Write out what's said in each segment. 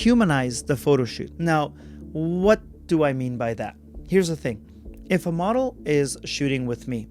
humanize the photo shoot. Now, what do I mean by that? Here's the thing. If a model is shooting with me,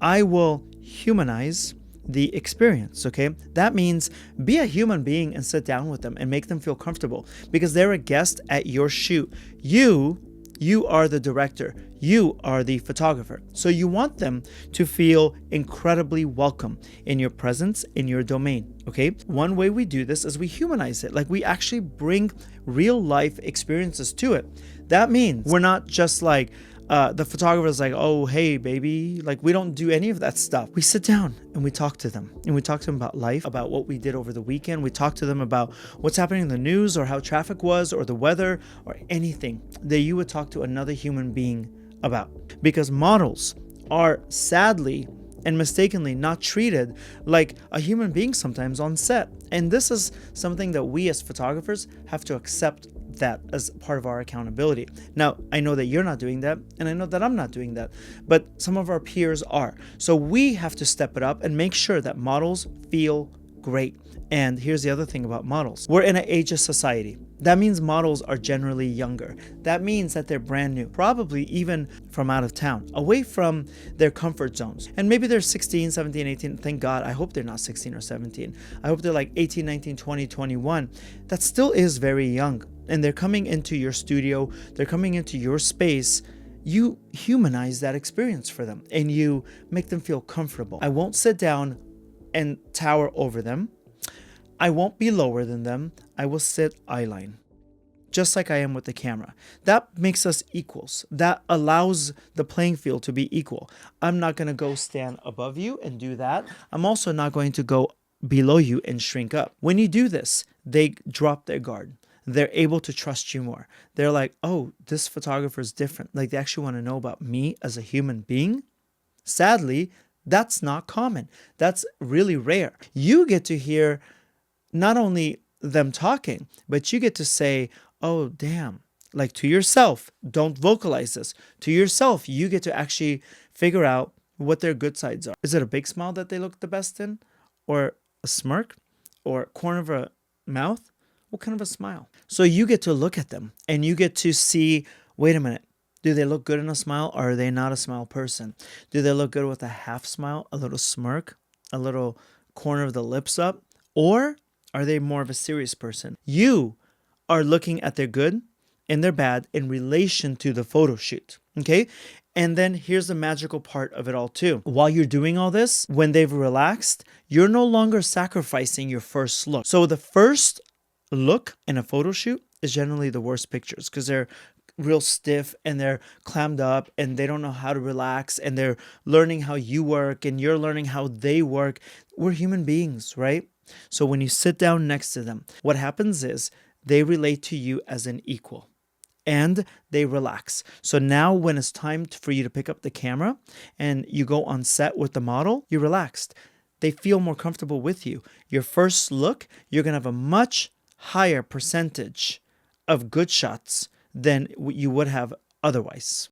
I will humanize the experience, okay? That means be a human being and sit down with them and make them feel comfortable because they're a guest at your shoot. You are the director. You are the photographer. So you want them to feel incredibly welcome in your presence, in your domain, okay? One way we do this is we humanize it. Like we actually bring real life experiences to it. That means we're not just like, the photographer's like, oh, hey, baby. Like, we don't do any of that stuff. We sit down and we talk to them. And we talk to them about life, about what we did over the weekend. We talk to them about what's happening in the news or how traffic was or the weather or anything that you would talk to another human being about. Because models are sadly and mistakenly not treated like a human being sometimes on set. And this is something that we as photographers have to accept that as part of our accountability. Now, I know that you're not doing that, and I know that I'm not doing that, but some of our peers are. So we have to step it up and make sure that models feel great. And here's the other thing about models. We're in an ageist society. That means models are generally younger. That means that they're brand new, probably even from out of town, away from their comfort zones. And maybe they're 16, 17, 18. Thank God. I hope they're not 16 or 17. I hope they're like 18, 19, 20, 21. That still is very young. And they're coming into your studio. They're coming into your space. You humanize that experience for them and you make them feel comfortable. I won't sit down and tower over them. I won't be lower than them. I will sit eye line, just like I am with the camera. That makes us equals. That allows the playing field to be equal. I'm not going to go stand above you and do that. I'm also not going to go below you and shrink up. When you do this, they drop their guard. They're able to trust you more. They're like, oh, this photographer is different. Like they actually want to know about me as a human being. Sadly, that's not common. That's really rare. You get to hear not only them talking, but you get to say, oh, damn, like to yourself, don't vocalize this. To yourself, you get to actually figure out what their good sides are. Is it a big smile that they look the best in? Or a smirk? Or corner of a mouth? What kind of a smile? So you get to look at them and you get to see, wait a minute, do they look good in a smile or are they not a smile person? Do they look good with a half smile, a little smirk, a little corner of the lips up? Or are they more of a serious person? You are looking at their good and their bad in relation to the photo shoot, okay? And then here's the magical part of it all too. While you're doing all this, when they've relaxed, you're no longer sacrificing your first look. So the first look in a photo shoot is generally the worst pictures because they're real stiff and they're clammed up and they don't know how to relax and they're learning how you work and you're learning how they work. We're human beings, right? So when you sit down next to them, what happens is they relate to you as an equal and they relax. So now when it's time for you to pick up the camera and you go on set with the model, you're relaxed. They feel more comfortable with you. Your first look, you're going to have a much higher percentage of good shots than you would have otherwise.